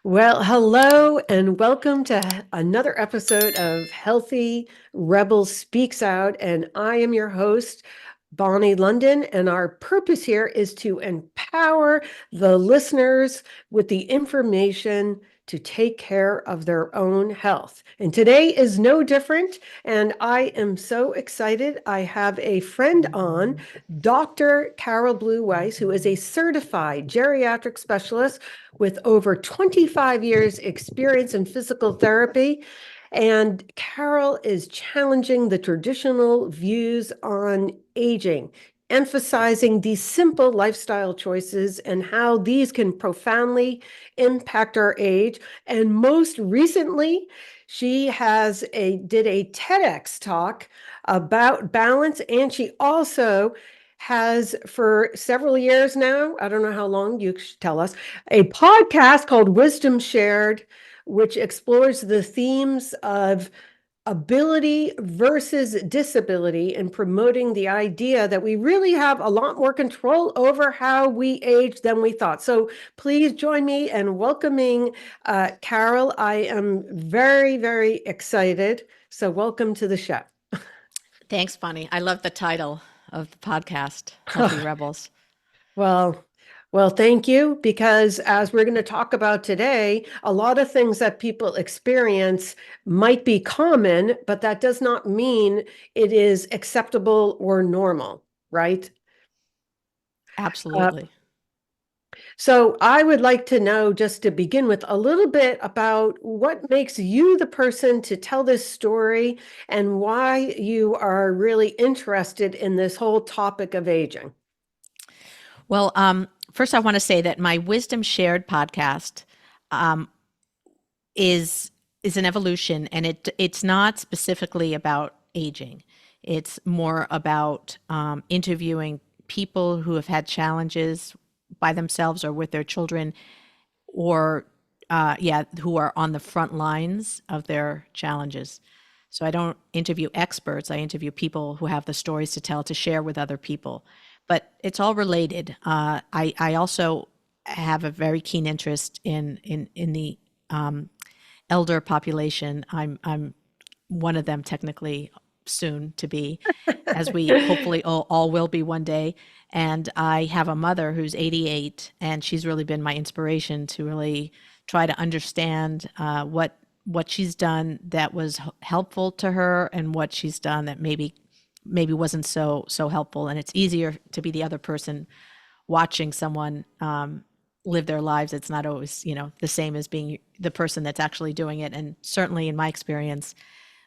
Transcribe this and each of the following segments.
Well, hello and welcome to another episode of Healthy Rebel Speaks Out. And I am your host, Bonnie London. And our purpose here is to empower the listeners with the information to take care of their own health. And today is no different. And I am so excited. I have a friend on, Dr. Carole Blueweiss, who is a certified geriatric specialist with over 25 years experience in physical therapy. And Carole is challenging the traditional views on aging, emphasizing these simple lifestyle choices and how these can profoundly impact our age. And most recently, she did a TEDx talk about balance, and she also has for several years now, I don't know how long, you should tell us, a podcast called Wisdom Shared, which explores the themes of ability versus disability and promoting the idea that we really have a lot more control over how we age than we thought. So please join me in welcoming Carole. I am very, very excited. So welcome to the show. Thanks, Bonnie. I love the title of the podcast, Healthy Rebels. Well, well, thank you, because as we're going to talk about today, a lot of things that people experience might be common, but that does not mean it is acceptable or normal, right? Uh, Absolutely. so I would like to know, just to begin with, a little bit about what makes you the person to tell this story and why you are really interested in this whole topic of aging. Well, first, I want to say that my Wisdom Shared podcast um, is is an evolution, and it's not specifically about aging. It's more about interviewing people who have had challenges by themselves or with their children, or who are on the front lines of their challenges. So I don't interview experts. I interview people who have the stories to tell to share with other people. But it's all related. I also have a very keen interest in the elder population. I'm one of them technically, soon to be, as we hopefully all will be one day. And I have a mother who's 88, and she's really been my inspiration to really try to understand what she's done that was helpful to her, and what she's done that maybe wasn't so helpful. And it's easier to be the other person watching someone live their lives. It's not always, the same as being the person that's actually doing it. And certainly in my experience,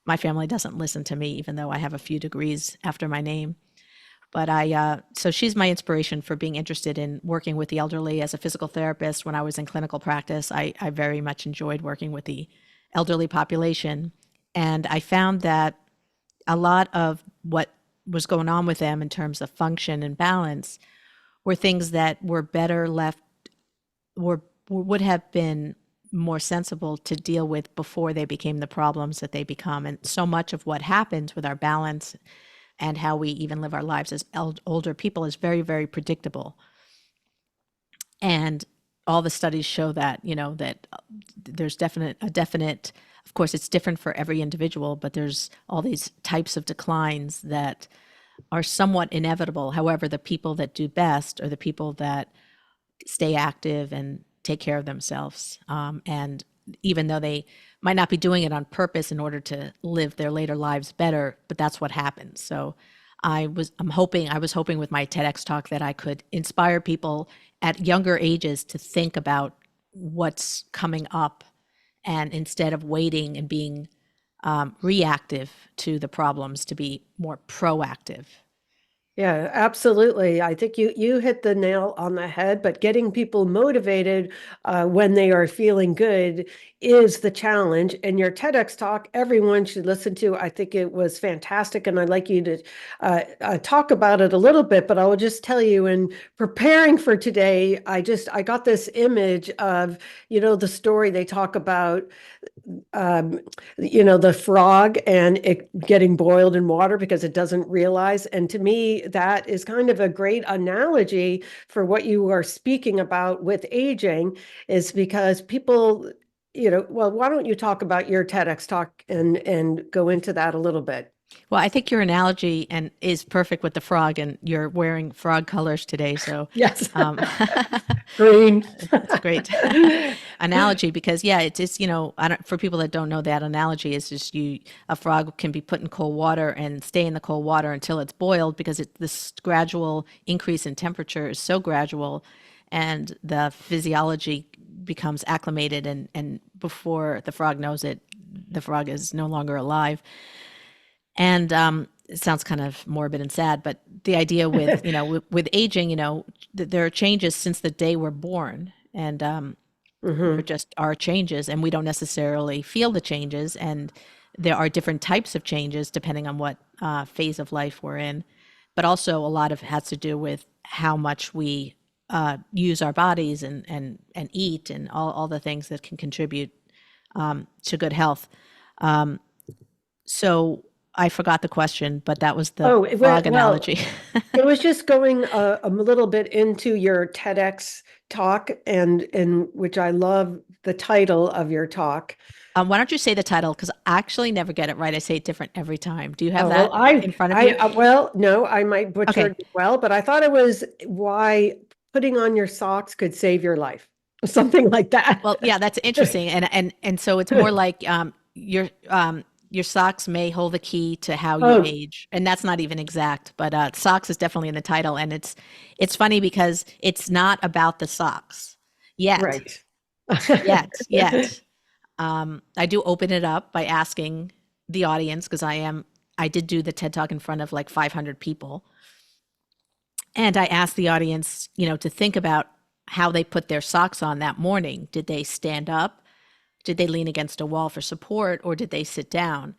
my family doesn't listen to me, even though I have a few degrees after my name. But so she's my inspiration for being interested in working with the elderly as a physical therapist. When I was in clinical practice, I very much enjoyed working with the elderly population. And I found that a lot of what was going on with them in terms of function and balance were things that were better left, would have been more sensible to deal with before they became the problems that they become. And so much of what happens with our balance and how we even live our lives as older people is very, very predictable. And all the studies show that, that there's a definite, of course, it's different for every individual, but there's all these types of declines that are somewhat inevitable. However, the people that do best are the people that stay active and take care of themselves. And even though they might not be doing it on purpose in order to live their later lives better, but that's what happens. So I was hoping with my TEDx talk that I could inspire people at younger ages to think about what's coming up, and instead of waiting and being reactive to the problems, to be more proactive. Yeah, absolutely. I think you hit the nail on the head, but getting people motivated when they are feeling good is the challenge. And your TEDx talk, everyone should listen to. I think it was fantastic, and I'd like you to talk about it a little bit. But I will just tell you, in preparing for today, I got this image of, the story they talk about, um, the frog and it getting boiled in water because it doesn't realize. And to me, actually, that is kind of a great analogy for what you are speaking about with aging, is because people, well, why don't you talk about your TEDx talk and go into that a little bit? Well, I think your analogy and is perfect with the frog, and you're wearing frog colors today, so Yes. um, Green. it's a great analogy because yeah, it's just I don't, for people that don't know, that analogy is just a frog can be put in cold water and stay in the cold water until it's boiled because this gradual increase in temperature is so gradual, and the physiology becomes acclimated, and before the frog knows it, the frog is no longer alive. And it sounds kind of morbid and sad, but the idea with with aging, there are changes since the day we're born, and there Hmm. just are changes, and we don't necessarily feel the changes, and there are different types of changes depending on what phase of life we're in. But also, a lot of it has to do with how much we use our bodies and eat, and all the things that can contribute to good health. So I forgot the question, but that was the Oh, frog well, analogy. it was just going a little bit into your TEDx talk, and which I love the title of your talk. Why don't you say the title? Because I actually never get it right. I say it different every time. Do you have Oh, well, that in front of you? well, no, I might butcher Okay. it as well, but I thought it was why putting on your socks could save your life, something like that. Well, yeah, that's interesting, and so it's more like your socks may hold the key to how you Oh, age, and that's not even exact, but socks is definitely in the title, and it's funny because it's not about the socks yet, right. yet. I do open it up by asking the audience because I did do the TED Talk in front of like 500 people, and I asked the audience, to think about how they put their socks on that morning. Did they stand up? Did they lean against a wall for support, or did they sit down?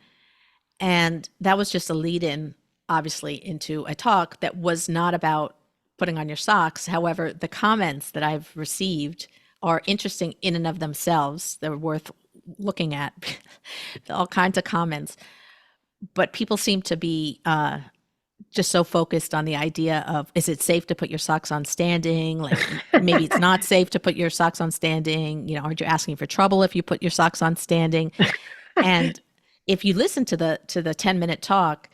And that was just a lead in, obviously, into a talk that was not about putting on your socks. However, the comments that I've received are interesting in and of themselves. They're worth looking at, all kinds of comments. But people seem to be just so focused on the idea of, is it safe to put your socks on standing? Like maybe it's not safe to put your socks on standing. Aren't you asking for trouble if you put your socks on standing? And if you listen to the 10-minute talk,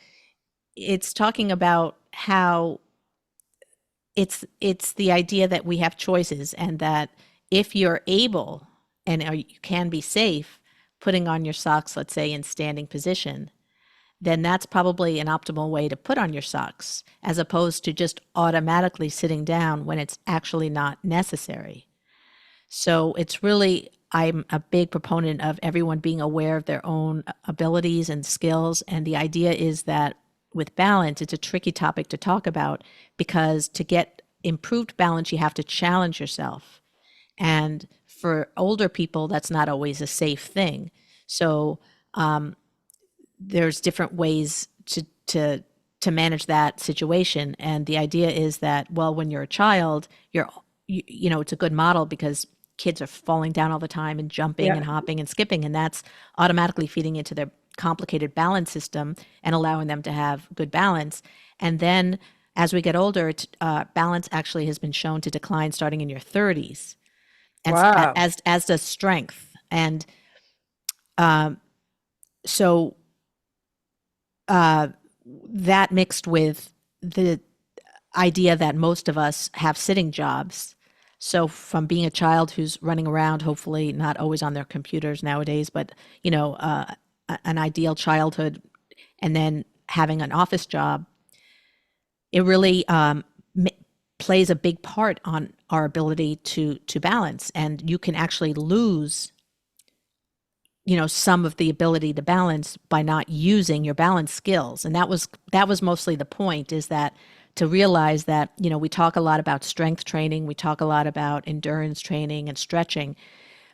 it's talking about how it's the idea that we have choices, and that if you're able and you can be safe putting on your socks, let's say in standing position, then that's probably an optimal way to put on your socks, as opposed to just automatically sitting down when it's actually not necessary. So it's really, I'm a big proponent of everyone being aware of their own abilities and skills. And the idea is that with balance, it's a tricky topic to talk about because to get improved balance, you have to challenge yourself. And for older people, that's not always a safe thing. So there's different ways to manage that situation. And the idea is that, well, when you're a child, it's a good model because kids are falling down all the time and jumping Yeah. and hopping and skipping, and that's automatically feeding into their complicated balance system and allowing them to have good balance. And then as we get older, balance actually has been shown to decline starting in your 30s, and Wow. as does strength. And so that mixed with the idea that most of us have sitting jobs. So from being a child who's running around, hopefully not always on their computers nowadays, but an ideal childhood, and then having an office job, it really plays a big part on our ability to balance. And you can actually lose some of the ability to balance by not using your balance skills. And that was mostly the point, is that to realize that, we talk a lot about strength training, we talk a lot about endurance training and stretching,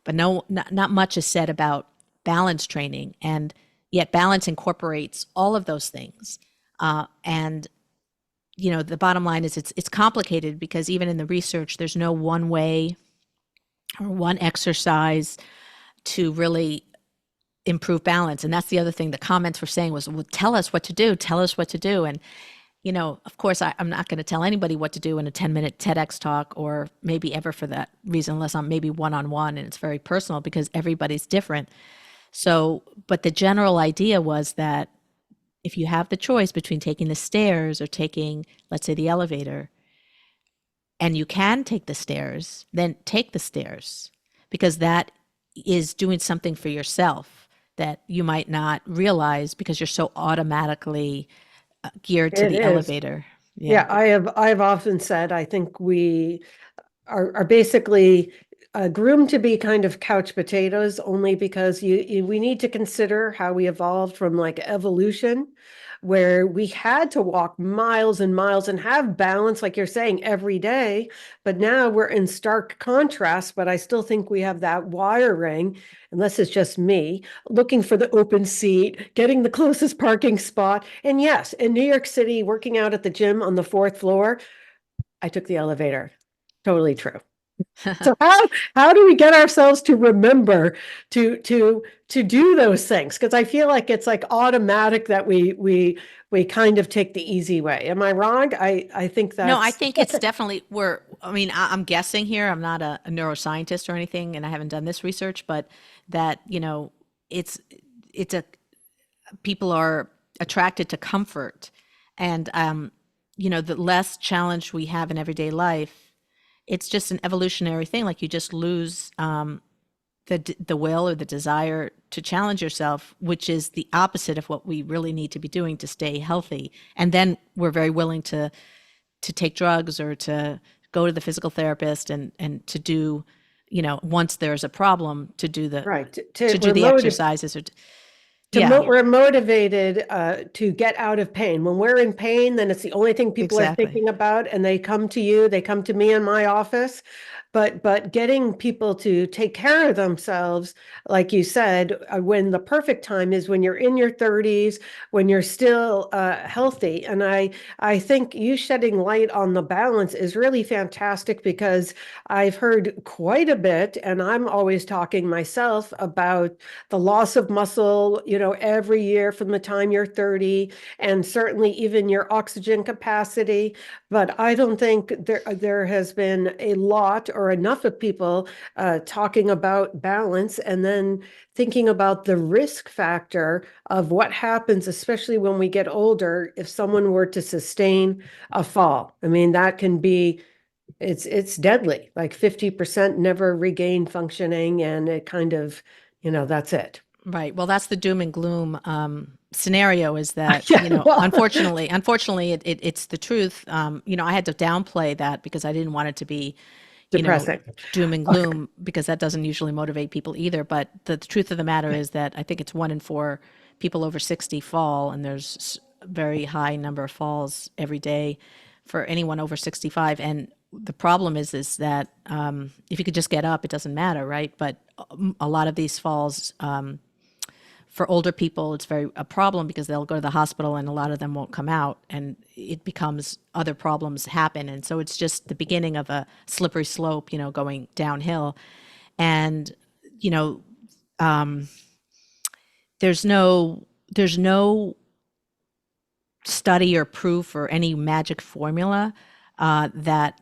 but not much is said about balance training. And yet balance incorporates all of those things. And the bottom line is it's complicated because even in the research, there's no one way or one exercise to really improve balance. And that's the other thing the comments were saying was, well, tell us what to do. And, of course, I'm not going to tell anybody what to do in a 10-minute TEDx talk, or maybe ever for that reason, unless I'm maybe one-on-one and it's very personal, because everybody's different. So, but the general idea was that if you have the choice between taking the stairs or taking, let's say, the elevator, and you can take the stairs, then take the stairs, because that is doing something for yourself that you might not realize because you're so automatically geared to It the is. elevator. Yeah. Yeah, I've often said I think we are basically groomed to be kind of couch potatoes, only because we need to consider how we evolved from like evolution, where we had to walk miles and miles and have balance, like you're saying, every day. But now we're in stark contrast, but I still think we have that wiring, unless it's just me, looking for the open seat, getting the closest parking spot. And yes, in New York City, working out at the gym on the fourth floor, I took the elevator. Totally true. So how do we get ourselves to remember to do those things? Because I feel like it's like automatic that we kind of take the easy way. Am I wrong? I think No, I that's think it's definitely I'm guessing here. I'm not a neuroscientist or anything, and I haven't done this research, but that, it's it's a people are attracted to comfort, and the less challenge we have in everyday life, it's just an evolutionary thing. Like, you just lose the will or the desire to challenge yourself, which is the opposite of what we really need to be doing to stay healthy. And then we're very willing to take drugs or to go to the physical therapist, and to do, once there's a problem, to do right. to do the exercises, or yeah, We're motivated to get out of pain. When we're in pain, then it's the only thing people are exactly. thinking about, and they come to you, they come to me in my office. But getting people to take care of themselves, like you said, when the perfect time is when you're in your 30s, when you're still healthy. And I think you shedding light on the balance is really fantastic, because I've heard quite a bit, and I'm always talking myself about the loss of muscle, every year from the time you're 30, and certainly even your oxygen capacity. But I don't think there has been a lot or enough of people talking about balance, and then thinking about the risk factor of what happens, especially when we get older, if someone were to sustain a fall. I mean, that can be it's deadly. Like 50% never regain functioning, and it kind of, that's it. Right. Well, that's the doom and gloom scenario, is that, Yeah, well, unfortunately, it's the truth. I had to downplay that because I didn't want it to be, depressing. doom and Okay. gloom, because that doesn't usually motivate people either. But the truth of the matter is that I think it's 1 in 4 people over 60 fall, and there's a very high number of falls every day for anyone over 65. And the problem is that if you could just get up, it doesn't matter, right? But a lot of these falls, for older people, it's very a problem, because they'll go to the hospital and a lot of them won't come out, and it becomes other problems happen. And so it's just the beginning of a slippery slope, going downhill. And, you know, um, there's no study or proof or any magic formula that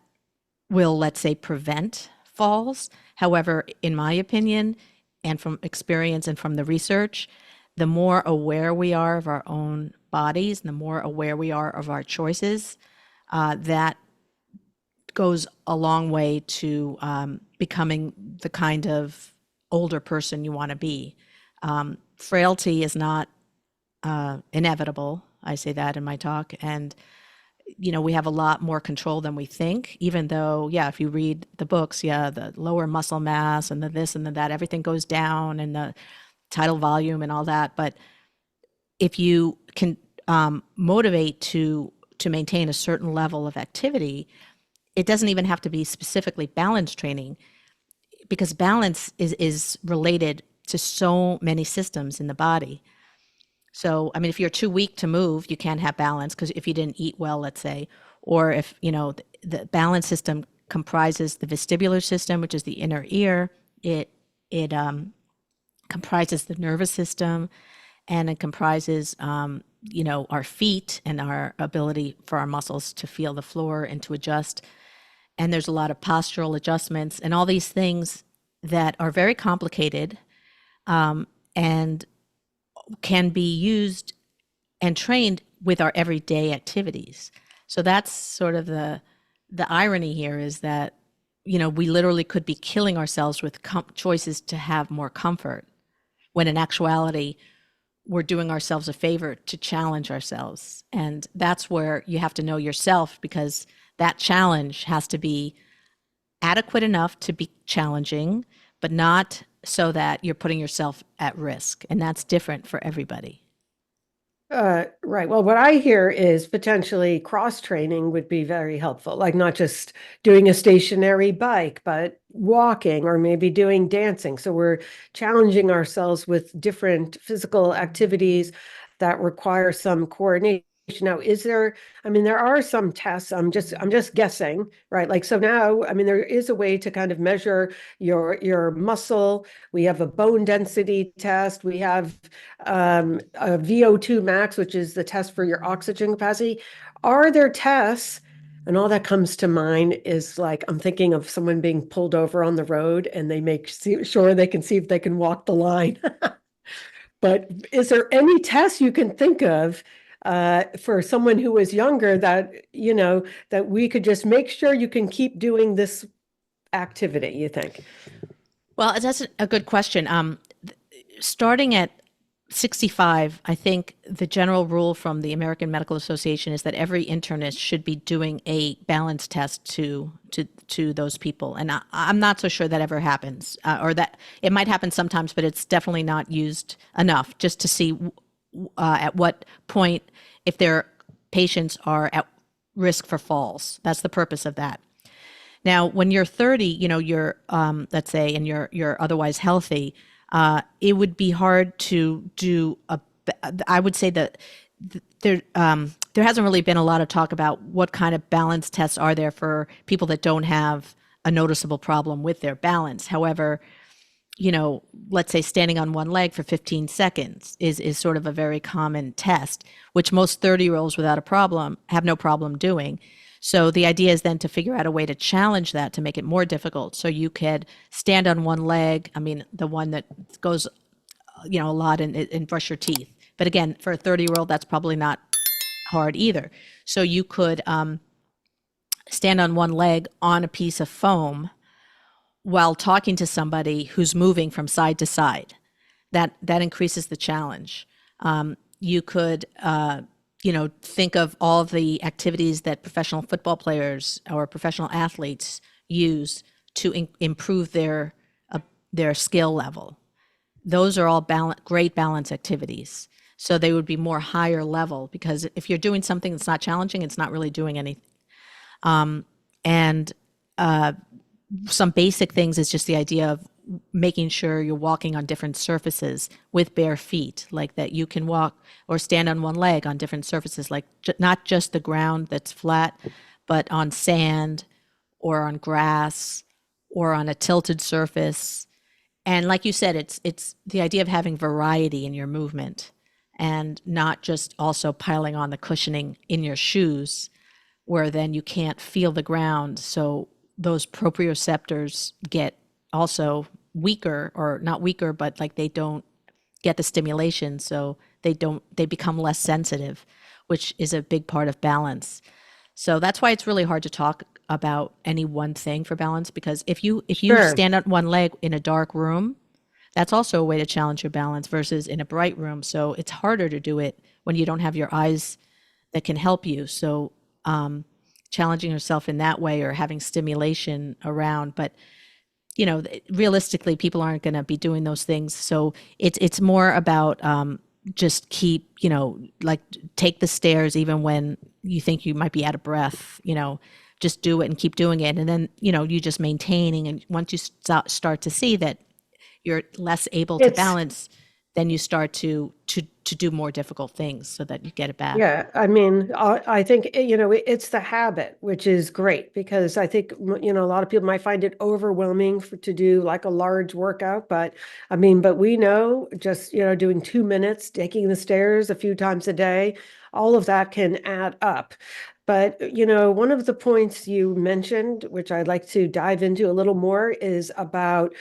will, let's say, prevent falls. However, in my opinion, and from experience and from the research, the more aware we are of our own bodies, and the more aware we are of our choices, that goes a long way to becoming the kind of older person you want to be. Frailty is not inevitable. I say that in my talk. And, we have a lot more control than we think, even though, yeah, if you read the books, yeah, the lower muscle mass and the this and the that, everything goes down, and the tidal volume and all that. But if you can motivate to maintain a certain level of activity, it doesn't even have to be specifically balance training, because balance is related to so many systems in the body. So, I mean, if you're too weak to move, you can't have balance, because if you didn't eat well, let's say, or if, the balance system comprises the vestibular system, which is the inner ear. It comprises the nervous system, and it comprises our feet and our ability for our muscles to feel the floor and to adjust. And there's a lot of postural adjustments and all these things that are very complicated, and can be used and trained with our everyday activities. So that's sort of the irony here, is that we literally could be killing ourselves with choices to have more comfort, when in actuality we're doing ourselves a favor to challenge ourselves. And that's where you have to know yourself, because that challenge has to be adequate enough to be challenging, but not so that you're putting yourself at risk. And that's different for everybody. Right. Well, what I hear is potentially cross training would be very helpful, like not just doing a stationary bike, but walking or maybe doing dancing. So we're challenging ourselves with different physical activities that require some coordination. Now, I mean, there are some tests. I'm just guessing, right? Like, so now, I mean, there is a way to kind of measure your muscle. We have a bone density test. We have a VO2 max, which is the test for your oxygen capacity. Are there tests? And all that comes to mind is like, I'm thinking of someone being pulled over on the road and they make sure they can see if they can walk the line. But is there any test you can think of for someone who is younger that, that we could just make sure you can keep doing this activity, you think? Well, that's a good question. Starting at 65, I think the general rule from the American Medical Association is that every internist should be doing a balance test to those people. And I'm not so sure that ever happens, or that it might happen sometimes, but it's definitely not used enough, just to see at what point, if their patients are at risk for falls. That's the purpose of that. Now, when you're 30, you're let's say, and you're otherwise healthy, it would be hard to do I would say that there hasn't really been a lot of talk about what kind of balance tests are there for people that don't have a noticeable problem with their balance. However, let's say standing on one leg for 15 seconds is sort of a very common test, which most 30-year-olds without a problem have no problem doing. So the idea is then to figure out a way to challenge that, to make it more difficult. So you could stand on one leg. I mean, the one that goes, a lot and brush your teeth. But again, for a 30-year-old, that's probably not hard either. So you could stand on one leg on a piece of foam while talking to somebody who's moving from side to side. That increases the challenge. You could think of all of the activities that professional football players or professional athletes use to improve their skill level. Those are all great balance activities. So they would be more higher level, because if you're doing something that's not challenging, it's not really doing anything. And some basic things is just the idea of making sure you're walking on different surfaces with bare feet, like that you can walk or stand on one leg on different surfaces, like not just the ground that's flat, but on sand or on grass or on a tilted surface. And like you said, it's the idea of having variety in your movement and not just also piling on the cushioning in your shoes, where then you can't feel the ground. So those proprioceptors get also weaker, or not weaker, but like they don't get the stimulation. So they become less sensitive, which is a big part of balance. So that's why it's really hard to talk about any one thing for balance, because if you Sure. stand on one leg in a dark room, that's also a way to challenge your balance versus in a bright room. So it's harder to do it when you don't have your eyes that can help you. So challenging yourself in that way, or having stimulation around. But realistically, people aren't going to be doing those things. So it's more about just keep, like take the stairs even when you think you might be out of breath, just do it and keep doing it. And then, you just maintaining. And once you start to see that you're less able to It's balance, then you start to to do more difficult things so that you get it back. Yeah, I mean, I think, it's the habit, which is great because I think, a lot of people might find it overwhelming to do like a large workout, but I mean, but we know just, doing 2 minutes, taking the stairs a few times a day, all of that can add up. But, one of the points you mentioned, which I'd like to dive into a little more, is about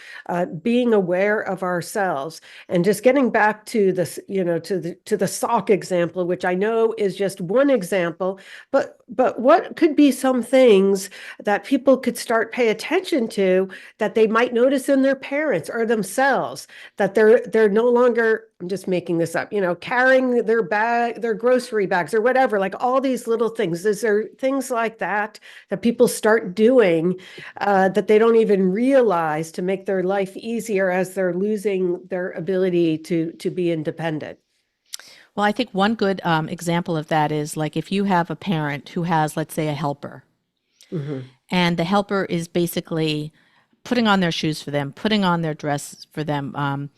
being aware of ourselves. And just getting back to this, to the sock example, which I know is just one example, but what could be some things that people could start pay attention to that they might notice in their parents or themselves, that they're no longer, I'm just making this up, carrying their grocery bags or whatever, like all these little things. Is there things like that that people start doing that they don't even realize to make their life easier as they're losing their ability to be independent? Well, I think one good example of that is like if you have a parent who has, let's say, a helper, Hmm. and the helper is basically putting on their shoes for them, putting on their dress for them,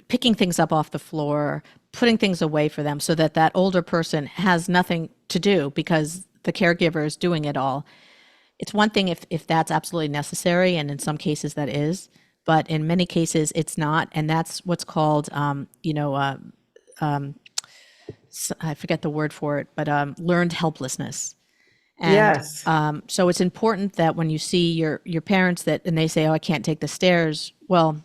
picking things up off the floor, putting things away for them so that that older person has nothing to do because the caregiver is doing it all. It's one thing if that's absolutely necessary, and in some cases that is, but in many cases it's not, and that's what's called, I forget the word for it, but learned helplessness. And Yes. so it's important that when you see your parents that and they say, "Oh, I can't take the stairs," well,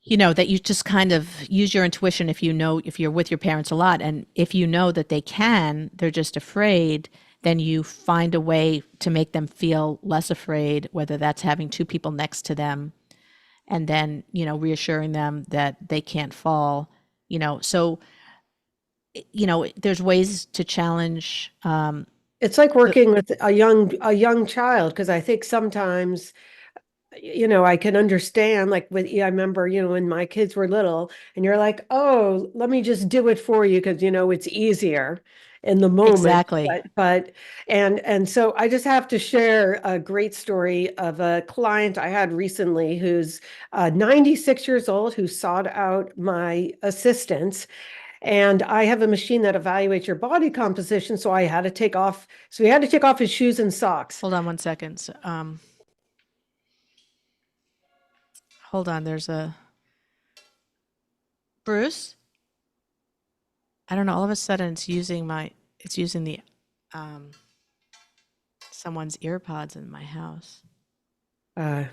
that you just kind of use your intuition if you're with your parents a lot, and if you know that they can, they're just afraid, then you find a way to make them feel less afraid, whether that's having two people next to them and then, reassuring them that they can't fall, so, there's ways to challenge It's like the working with a young child, because I think sometimes, I can understand, like I remember, when my kids were little and you're like, oh, let me just do it for you because, it's easier in the moment. exactly. And so I just have to share a great story of a client I had recently who's 96 years old, who sought out my assistance. And I have a machine that evaluates your body composition. So he had to take off his shoes and socks. Hold on one second. Hold on. There's a Bruce. I don't know. All of a sudden, it's using the um, someone's ear pods in my house. Uh,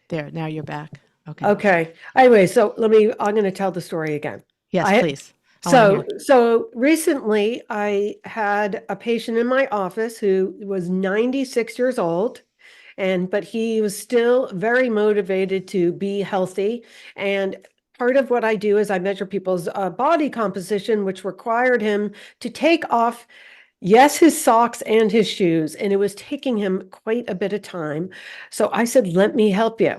There. Now you're back. Okay. okay. Anyway, so I'm going to tell the story again. Yes, I, please. I want to so, hear. so recently I had a patient in my office who was 96 years old, but he was still very motivated to be healthy. And part of what I do is I measure people's body composition, which required him to take off, yes, his socks and his shoes. And it was taking him quite a bit of time. So I said, let me help you.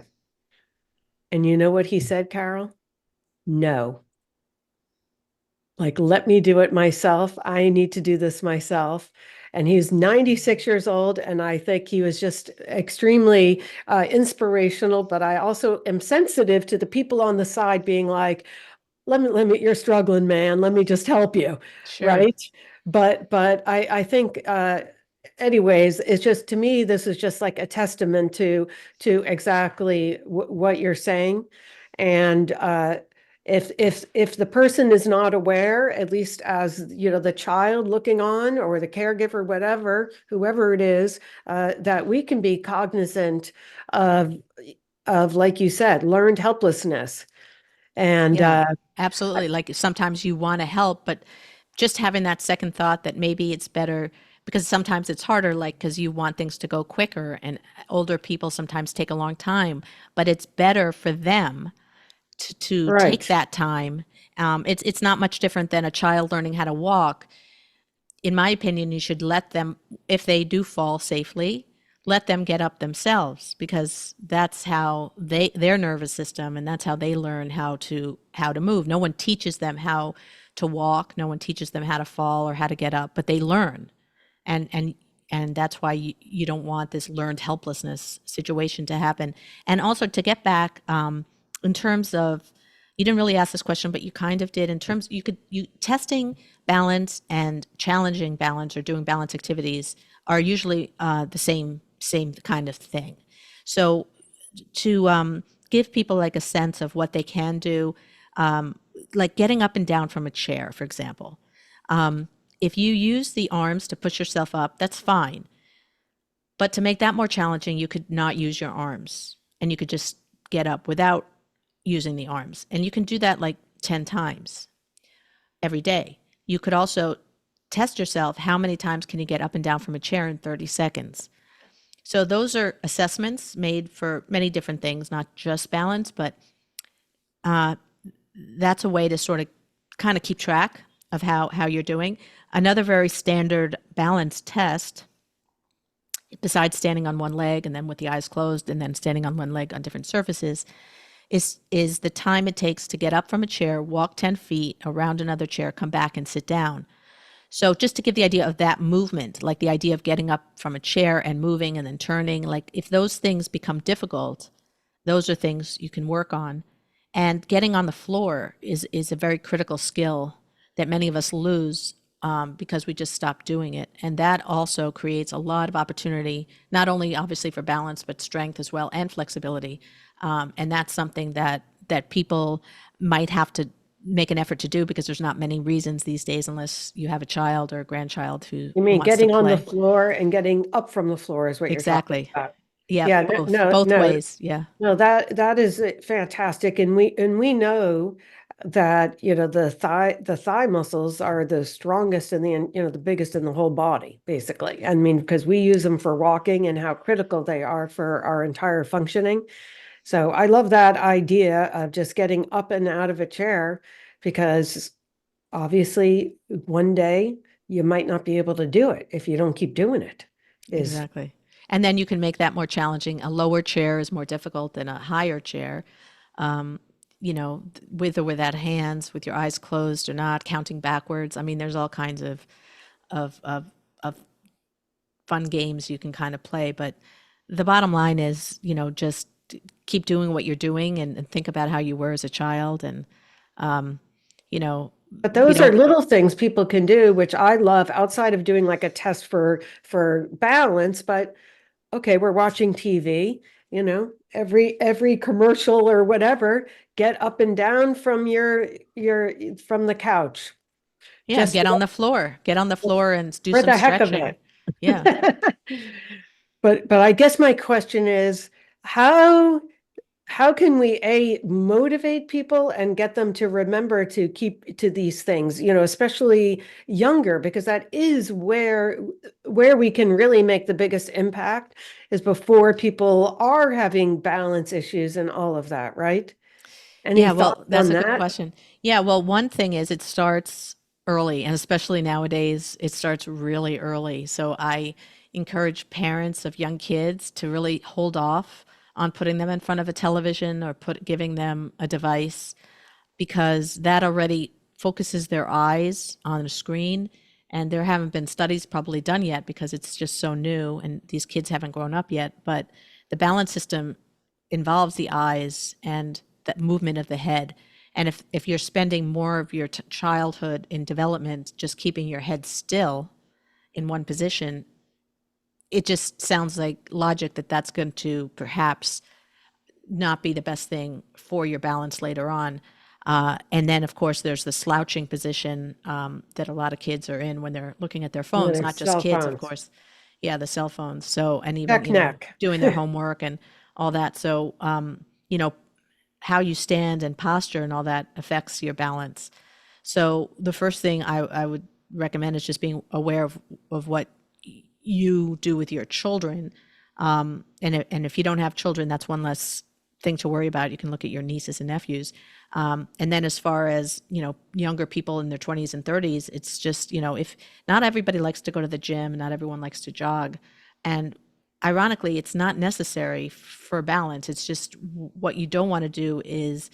And you know what he said, Carol? No. Like, let me do it myself. I need to do this myself. And he's 96 years old. And I think he was just extremely inspirational. But I also am sensitive to the people on the side being like, let me, you're struggling, man. Let me just help you. Sure. Right. But I think, anyways, it's just, to me, this is just like a testament to exactly what you're saying. And if the person is not aware, at least as the child looking on or the caregiver, whatever, whoever it is, that we can be cognizant of like you said, learned helplessness. And Yeah, absolutely. Like sometimes you want to help, but just having that second thought that maybe it's better because sometimes it's harder, like because you want things to go quicker, and older people sometimes take a long time, but it's better for them to take right. that time. It's not much different than a child learning how to walk. In my opinion, you should let them, if they do fall safely, let them get up themselves because that's how their nervous system and that's how they learn how to move. No one teaches them how to walk, no one teaches them how to fall or how to get up, but they learn. And that's why you don't want this learned helplessness situation to happen. And also to get back in terms of you didn't really ask this question, but you kind of did in terms you testing balance and challenging balance or doing balance activities are usually the same kind of thing. So to give people like a sense of what they can do, like getting up and down from a chair, for example. If you use the arms to push yourself up, that's fine. But to make that more challenging, you could not use your arms and you could just get up without using the arms. And you can do that like 10 times every day. You could also test yourself how many times can you get up and down from a chair in 30 seconds. So those are assessments made for many different things, not just balance, but that's a way to sort of kind of keep track of how you're doing. Another very standard balance test, besides standing on one leg and then with the eyes closed and then standing on one leg on different surfaces, is the time it takes to get up from a chair, walk 10 feet around another chair, come back and sit down. So just to give the idea of that movement, like the idea of getting up from a chair and moving and then turning, like if those things become difficult, those are things you can work on. And getting on the floor is a very critical skill that many of us lose because we just stop doing it. And that also creates a lot of opportunity, not only obviously for balance, but strength as well and flexibility. And that's something that people might have to make an effort to do because there's not many reasons these days unless you have a child or a grandchild who You mean wants to getting on the play. floor and getting up from the floor is what you're talking Exactly. about. Yeah, Yeah, both no, ways. Yeah, no, that is fantastic. And we know that, the thigh muscles are the strongest and the biggest in the whole body, basically. I mean, because we use them for walking and how critical they are for our entire functioning. So I love that idea of just getting up and out of a chair because obviously one day you might not be able to do it if you don't keep doing it. Is exactly. And then you can make that more challenging. A lower chair is more difficult than a higher chair. Um, with or without hands, with your eyes closed or not, counting backwards. I mean, there's all kinds of of, of fun games you can kind of play. But the bottom line is, just keep doing what you're doing and think about how you were as a child. And, um, you know, But you those are don't, little things people can do, which I love outside of doing like a test for balance. But okay, we're watching TV, every commercial or whatever, get up and down from your from the couch. yeah, Just get on the floor and do for some the heck of stretching. it. Yeah. But I guess my question is how how can we motivate people and get them to remember to keep to these things, especially younger, because that is where we can really make the biggest impact is before people are having balance issues and all of that, right? Any Yeah, well, thoughts that's on a good that? question. Yeah, well, one thing is it starts early, and especially nowadays, it starts really early. So I encourage parents of young kids to really hold off on putting them in front of a television or giving them a device because that already focuses their eyes on a screen. And there haven't been studies probably done yet because it's just so new and these kids haven't grown up yet. But the balance system involves the eyes and the movement of the head. And if you're spending more of your childhood in development just keeping your head still in one position, it just sounds like logic that that's going to perhaps not be the best thing for your balance later on. And then, of course, there's the slouching position that a lot of kids are in when they're looking at their And then phones, there's not just cell kids, of phones. course. Yeah, the cell phones. So, and even, Neck neck. doing their homework and all that. So, how you stand and posture and all that affects your balance. So, the first thing I would recommend is just being aware of what you do with your children. And if you don't have children, that's one less thing to worry about. You can look at your nieces and nephews. And then as far as, younger people in their 20s and 30s, it's just, if not everybody likes to go to the gym, not everyone likes to jog. And ironically, it's not necessary for balance. It's just what you don't want to do is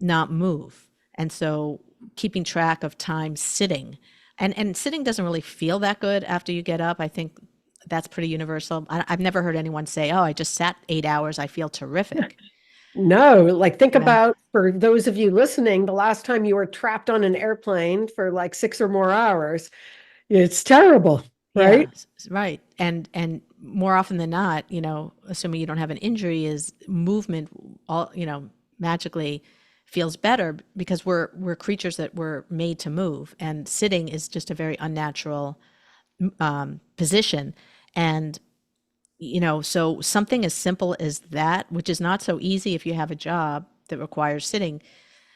not move. And so keeping track of time sitting and sitting doesn't really feel that good after you get up. I think that's pretty universal. I've never heard anyone say, "Oh, I just sat 8 hours. I feel terrific." No, like think Yeah. about for those of you listening, the last time you were trapped on an airplane for like 6 or more hours. It's terrible, Yeah, right? right. And more often than not, assuming you don't have an injury, is movement all, magically feels better because we're creatures that were made to move, and sitting is just a very unnatural position. And so something as simple as that, which is not so easy if you have a job that requires sitting.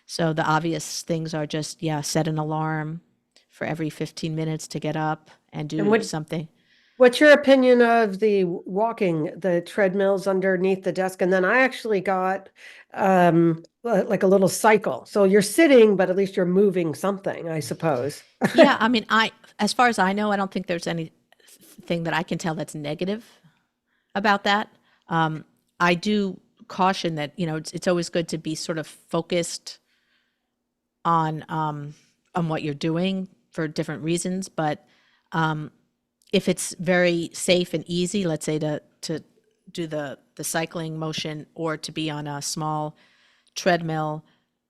So the obvious things are just, yeah, set an alarm for every 15 minutes to get up and And do something. what's your opinion of the walking, the treadmills underneath the desk? And then I actually got like a little cycle. So you're sitting, but at least you're moving something, I suppose. Yeah, I mean, as far as I know, I don't think there's anything that I can tell that's negative about that. I do caution that, it's always good to be sort of focused on what you're doing for different reasons. But if it's very safe and easy, let's say to do the cycling motion or to be on a small treadmill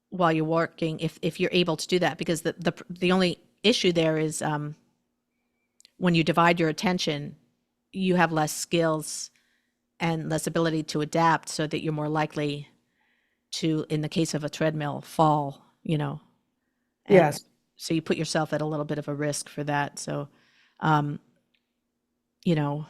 while you're working, if you're able to do that, because the only issue there is when you divide your attention, you have less skills and less ability to adapt, so that you're more likely to, in the case of a treadmill, fall, and Yes. so you put yourself at a little bit of a risk for that. So, um, you know,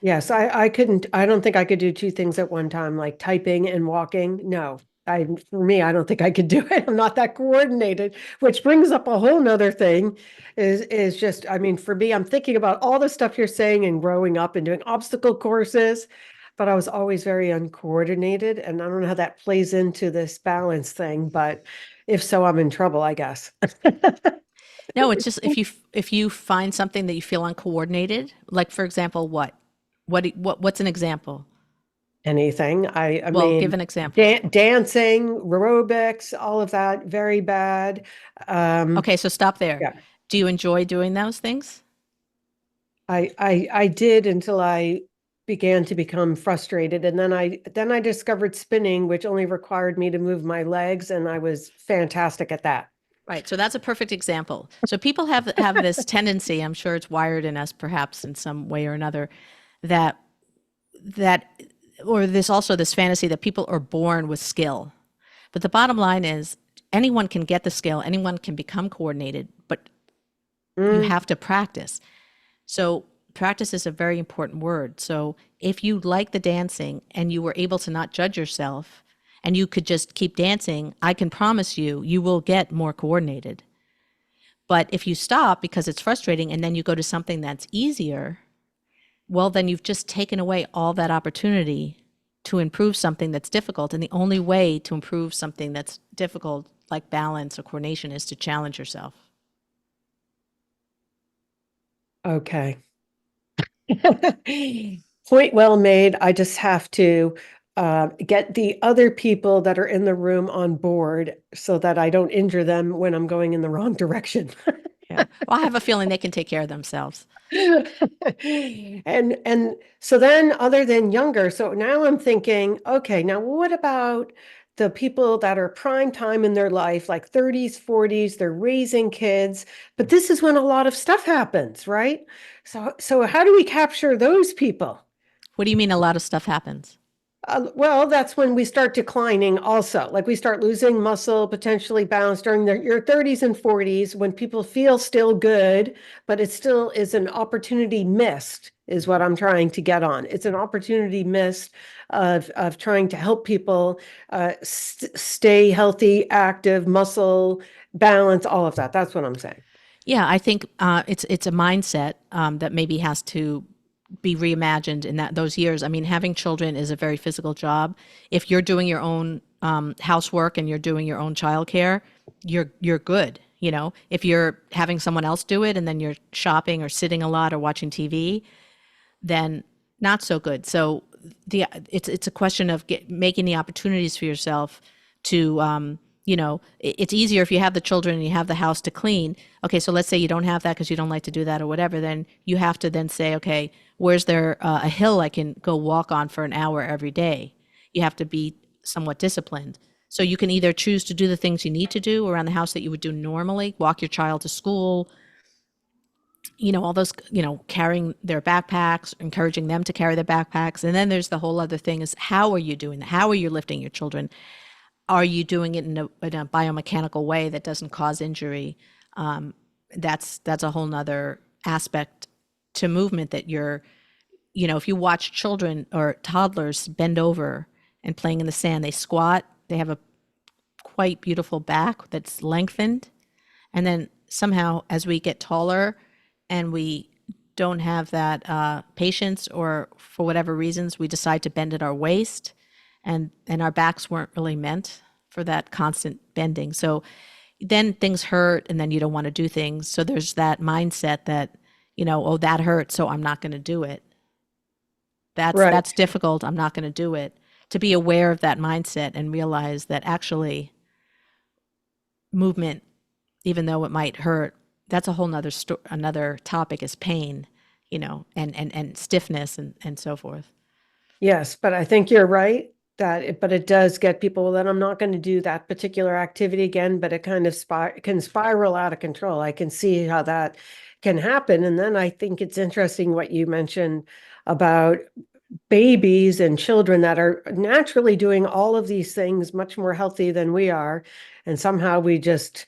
Yes, I don't think I could do two things at one time, like typing and walking. No, for me, I don't think I could do it. I'm not that coordinated, which brings up a whole nother thing is just, I mean, for me, I'm thinking about all the stuff you're saying and growing up and doing obstacle courses, but I was always very uncoordinated. And I don't know how that plays into this balance thing, but if so, I'm in trouble, I guess. no, it's just if you find something that you feel uncoordinated, like for example, what's an example? Anything. I Well, give mean, an example. dancing, aerobics, all of that, very bad. Okay, so stop there. Yeah, Do you enjoy doing those things? I did until I began to become frustrated, and then I discovered spinning, which only required me to move my legs, and I was fantastic at that. Right. So that's a perfect example. So people have this tendency, I'm sure it's wired in us perhaps in some way or another, that that or this fantasy that people are born with skill. But the bottom line is anyone can get the skill, anyone can become coordinated, but you Mm, have to practice. So practice is a very important word. So if you like the dancing and you were able to not judge yourself and you could just keep dancing, I can promise you, you will get more coordinated. But if you stop because it's frustrating and then you go to something that's easier, well, then you've just taken away all that opportunity to improve something that's difficult. And the only way to improve something that's difficult, like balance or coordination, is to challenge yourself. okay. Point well made. I just have to get the other people that are in the room on board so that I don't injure them when I'm going in the wrong direction. Yeah. Well, I have a feeling they can take care of themselves. And so then other than younger, so now I'm thinking, okay, now what about the people that are prime time in their life, like 30s, 40s, they're raising kids, but this is when a lot of stuff happens, right? So how do we capture those people? What do you mean a lot of stuff happens? Well, that's when we start declining also. Like we start losing muscle, potentially balance during your 30s and 40s when people feel still good, but it still is an opportunity missed, is what I'm trying to get on. It's an opportunity missed of trying to help people stay healthy, active, muscle, balance, all of that. That's what I'm saying. Yeah, I think it's a mindset that maybe has to be reimagined in those years. I mean, having children is a very physical job. If you're doing your own housework and you're doing your own childcare, you're good. If you're having someone else do it and then you're shopping or sitting a lot or watching TV, then not so good. So it's a question of making the opportunities for yourself to it's easier if you have the children and you have the house to clean. Okay, so let's say you don't have that because you don't like to do that or whatever. Then you have to then say, okay, where's there a hill I can go walk on for an hour every day? you have to be somewhat disciplined. So you can either choose to do the things you need to do around the house that you would do normally, walk your child to school, all those, carrying their backpacks, encouraging them to carry their backpacks. And then there's the whole other thing is, how are you doing that? How are you lifting your children? Are you doing it in a biomechanical way that doesn't cause injury? That's a whole nother aspect to movement that if you watch children or toddlers bend over and playing in the sand, they squat, they have a quite beautiful back that's lengthened. And then somehow, as we get taller and we don't have that patience, or for whatever reasons, we decide to bend at our waist, and our backs weren't really meant for that constant bending. So then things hurt, and then you don't want to do things. So there's that mindset that, oh, that hurts, so I'm not going to do it. Right. That's difficult. I'm not going to do it. To be aware of that mindset and realize that actually movement, even though it might hurt, that's a whole nother another topic is pain, and stiffness and so forth. Yes, but I think you're right but it does get people, well, then I'm not going to do that particular activity again, but it kind of can spiral out of control. I can see how that can happen. And then I think it's interesting what you mentioned about babies and children that are naturally doing all of these things much more healthy than we are. And somehow we just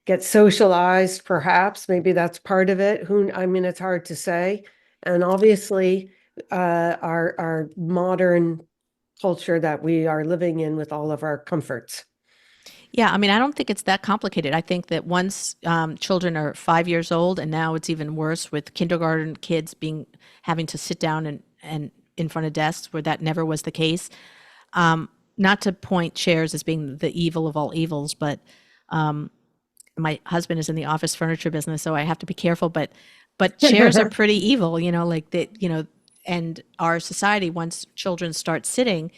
get socialized, perhaps. Maybe that's part of it. I mean, it's hard to say. And obviously, our modern culture that we are living in with all of our comforts. Yeah, I mean, I don't think it's that complicated. I think that once children are 5 years old, and now it's even worse with kindergarten kids having to sit down and in front of desks, where that never was the case. Not to point chairs as being the evil of all evils, but my husband is in the office furniture business, so I have to be careful. But chairs are pretty evil, like that, and our society, once children start sitting,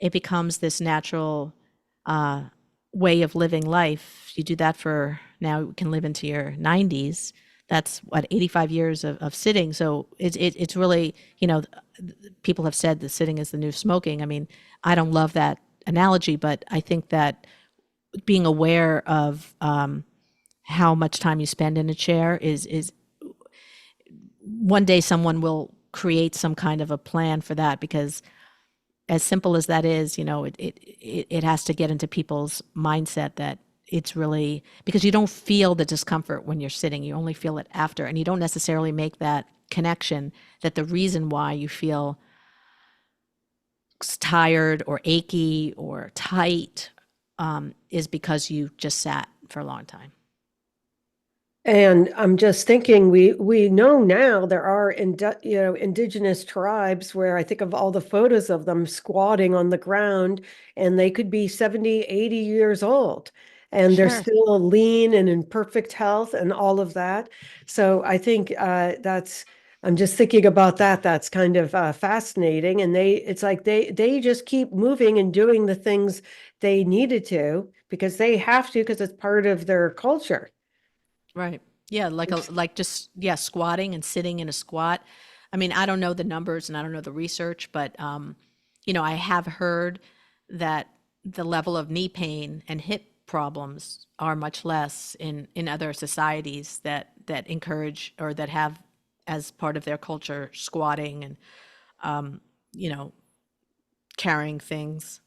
it becomes this natural way of living life. You do that for, now you can live into your 90s. That's what, 85 years of sitting. So it's really, people have said that sitting is the new smoking. I mean, I don't love that analogy, but I think that being aware of how much time you spend in a chair is one day someone will create some kind of a plan for that, because as simple as that is, it has to get into people's mindset that it's really, because you don't feel the discomfort when you're sitting, you only feel it after, and you don't necessarily make that connection that the reason why you feel tired or achy or tight is because you just sat for a long time. And I'm just thinking, we know now there are indigenous tribes where I think of all the photos of them squatting on the ground, and they could be 70, 80 years old, and they're Sure. still lean and in perfect health and all of that. So I think I'm just thinking about that. That's kind of fascinating. And it's like they just keep moving and doing the things they needed to because they have to, because it's part of their culture. Right. Yeah, like just, yeah, squatting and sitting in a squat. I mean, I don't know the numbers and I don't know the research, but I have heard that the level of knee pain and hip problems are much less in other societies that encourage, or that have as part of their culture, squatting and you know carrying things.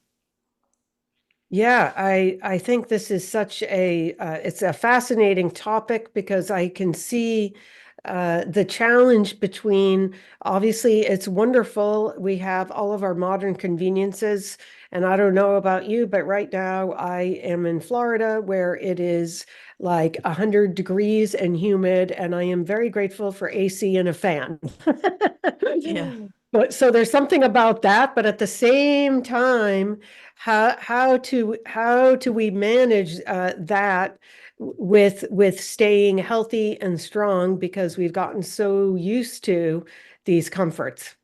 Yeah, I think this is such it's a fascinating topic because I can see the challenge between, obviously it's wonderful. We have all of our modern conveniences, and I don't know about you, but right now I am in Florida where it is like 100 degrees and humid, and I am very grateful for AC and a fan. Yeah. But so there's something about that, but at the same time, how do we manage that with staying healthy and strong because we've gotten so used to these comforts?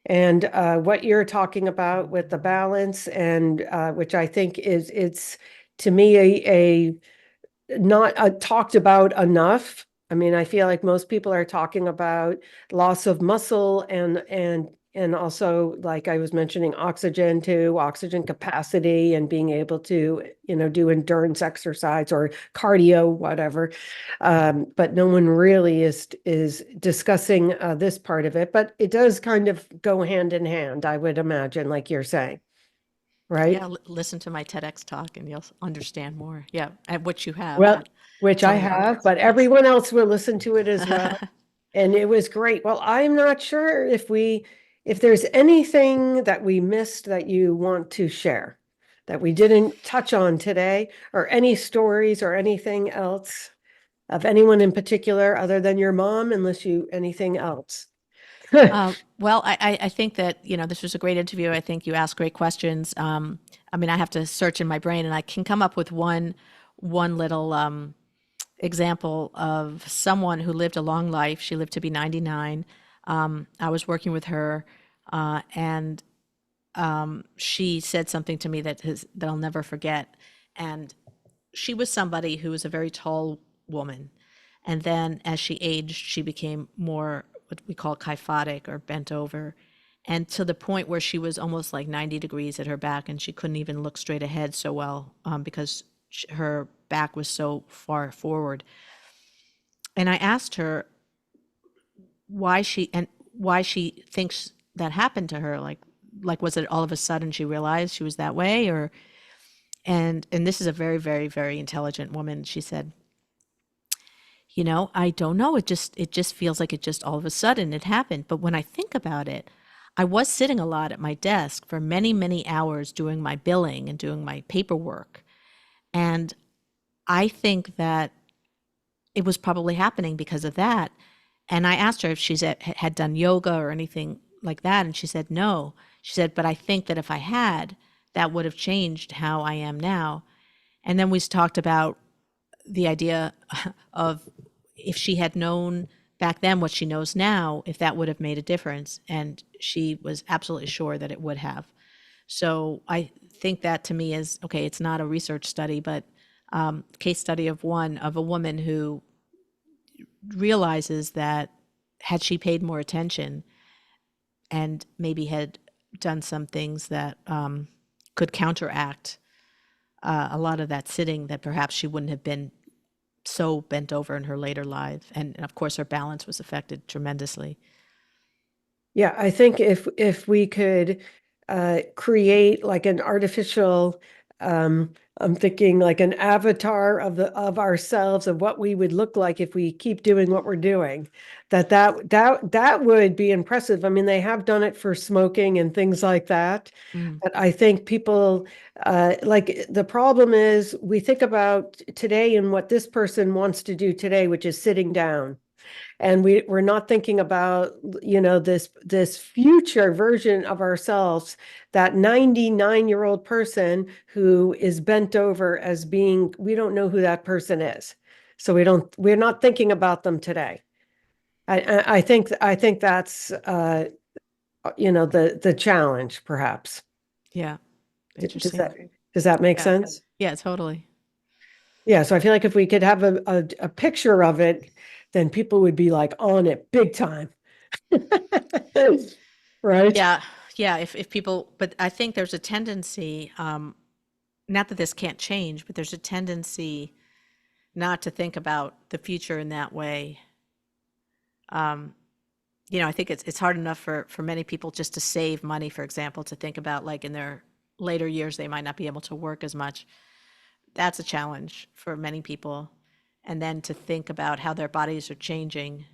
And what you're talking about with the balance, and which I think it's to me not talked about enough. I mean, I feel like most people are talking about loss of muscle and also, like I was mentioning, oxygen too, oxygen capacity and being able to, do endurance exercise or cardio, whatever. But no one really is discussing this part of it, but it does kind of go hand in hand, I would imagine, like you're saying, Yeah, right? listen to my TEDx talk and you'll understand more. Yeah, and what you have, Well, but which I tell me more. have, but Yes. everyone else will listen to it as well. And it was great. Well, I'm not sure if there's anything that we missed that you want to share that we didn't touch on today, or any stories or anything else of anyone in particular other than your mom, unless anything else. Well, I think that, this was a great interview. I think you asked great questions. I mean, I have to search in my brain and I can come up with one little example of someone who lived a long life. She lived to be 99. I was working with her, and she said something to me that I'll never forget. And she was somebody who was a very tall woman. And then as she aged, she became more what we call kyphotic or bent over. And to the point where she was almost like 90 degrees at her back, and she couldn't even look straight ahead so well, because her back was so far forward. And I asked her why she thinks that happened to her. Like was it all of a sudden she realized she was that way, or and this is a very, very, very intelligent woman. She said, I don't know. It just feels like it just all of a sudden it happened. But when I think about it, I was sitting a lot at my desk for many, many hours doing my billing and doing my paperwork. And I think that it was probably happening because of that. And I asked her if had done yoga or anything like that. And she said, no. She said, but I think that if I had, that would have changed how I am now. And then we talked about the idea of if she had known back then what she knows now, if that would have made a difference. And she was absolutely sure that it would have. So I think that to me is okay. It's not a research study, but case study of a woman who realizes that had she paid more attention and maybe had done some things that could counteract a lot of that sitting, that perhaps she wouldn't have been so bent over in her later life. And of course, her balance was affected tremendously. Yeah, I think if we could create like an artificial, I'm thinking like an avatar of ourselves, of what we would look like if we keep doing what we're doing, that would be impressive. I mean, they have done it for smoking and things like that. Mm. But I think people, like, the problem is we think about today and what this person wants to do today, which is sitting down. And we're not thinking about, this future version of ourselves, that 99-year-old person who is bent over as being, we don't know who that person is. So we're not thinking about them today. I think that's the challenge, perhaps. Yeah, Does interesting. that make Yeah, sense? yeah, totally. Yeah, so I feel like if we could have a picture of it, then people would be like on it big time. Right? Yeah, yeah. If people, but I think there's a tendency, not that this can't change, but there's a tendency not to think about the future in that way. Um, I think it's hard enough for many people just to save money, for example, to think about like in their later years they might not be able to work as much. That's a challenge for many people. And then to think about how their bodies are changing,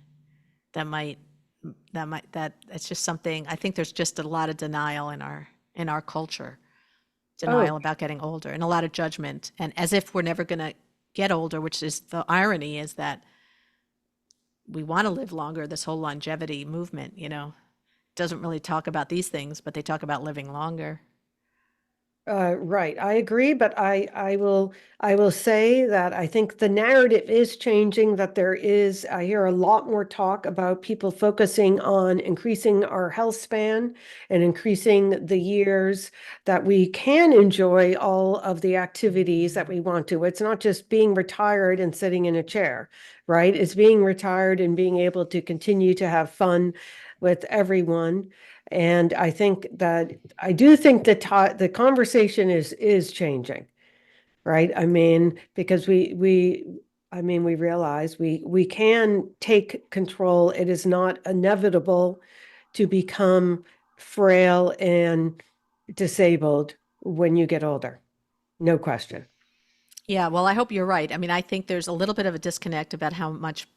that might that it's just something. I think there's just a lot of denial in our culture, Oh, denial about getting older, and a lot of judgment, and as if we're never going to get older, which is the irony, is that we want to live longer. This whole longevity movement, doesn't really talk about these things, but they talk about living longer. right. I agree, but I will say that I think the narrative is changing, that I hear a lot more talk about people focusing on increasing our health span and increasing the years that we can enjoy all of the activities that we want to. It's not just being retired and sitting in a chair, right? It's being retired and being able to continue to have fun with everyone. And I think that I do think that the conversation is changing, right? I mean, because we realize we can take control. It is not inevitable to become frail and disabled when you get older. No question. Yeah, well, I hope you're right. I mean, I think there's a little bit of a disconnect about how much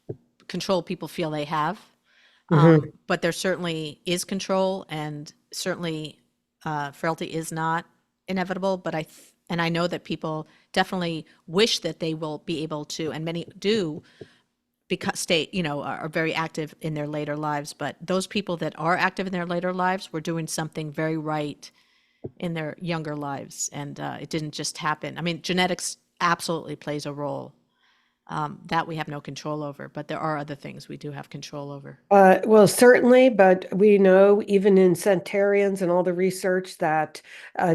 control people feel they have. Hmm. But there certainly is control, and certainly frailty is not inevitable. And I know that people definitely wish that they will be able to, and many do, because are very active in their later lives. But those people that are active in their later lives were doing something very right in their younger lives, and it didn't just happen. I mean, genetics absolutely plays a role that we have no control over, but there are other things we do have control over. Well, certainly, but we know even in centenarians and all the research that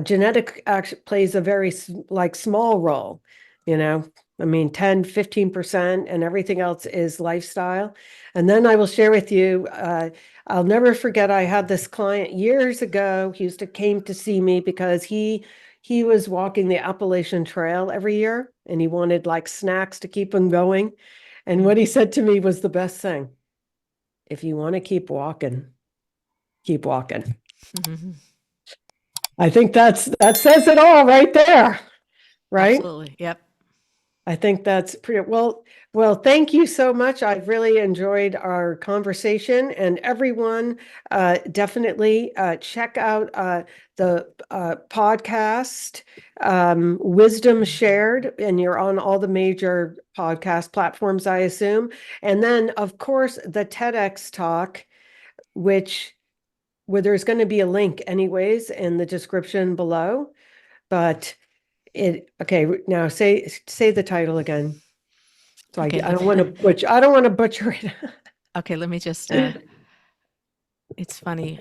genetic actually plays a very like small role, you know. I mean, 10, 15%, and everything else is lifestyle. And then I will share with you, I'll never forget, I had this client years ago. He came to see me because he was walking the Appalachian Trail every year and he wanted like snacks to keep him going. And what he said to me was the best thing. If you want to keep walking, keep walking. I think that says it all right there, right? Absolutely. Yep. I think that's pretty well. Well, thank you so much. I've really enjoyed our conversation, and everyone definitely check out the podcast Wisdom Shared, and you're on all the major podcast platforms, I assume. And then, of course, the TEDx talk, which where there's going to be a link anyways in the description below. But okay, now say the title again. So Okay. I don't want to butcher it. Okay. Let me just. It's funny.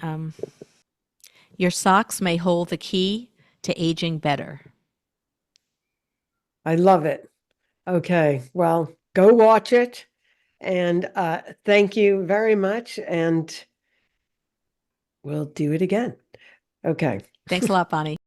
Your socks may hold the key to aging better. I love it. Okay, well, go watch it. And thank you very much. And we'll do it again. Okay. Thanks a lot, Bonnie.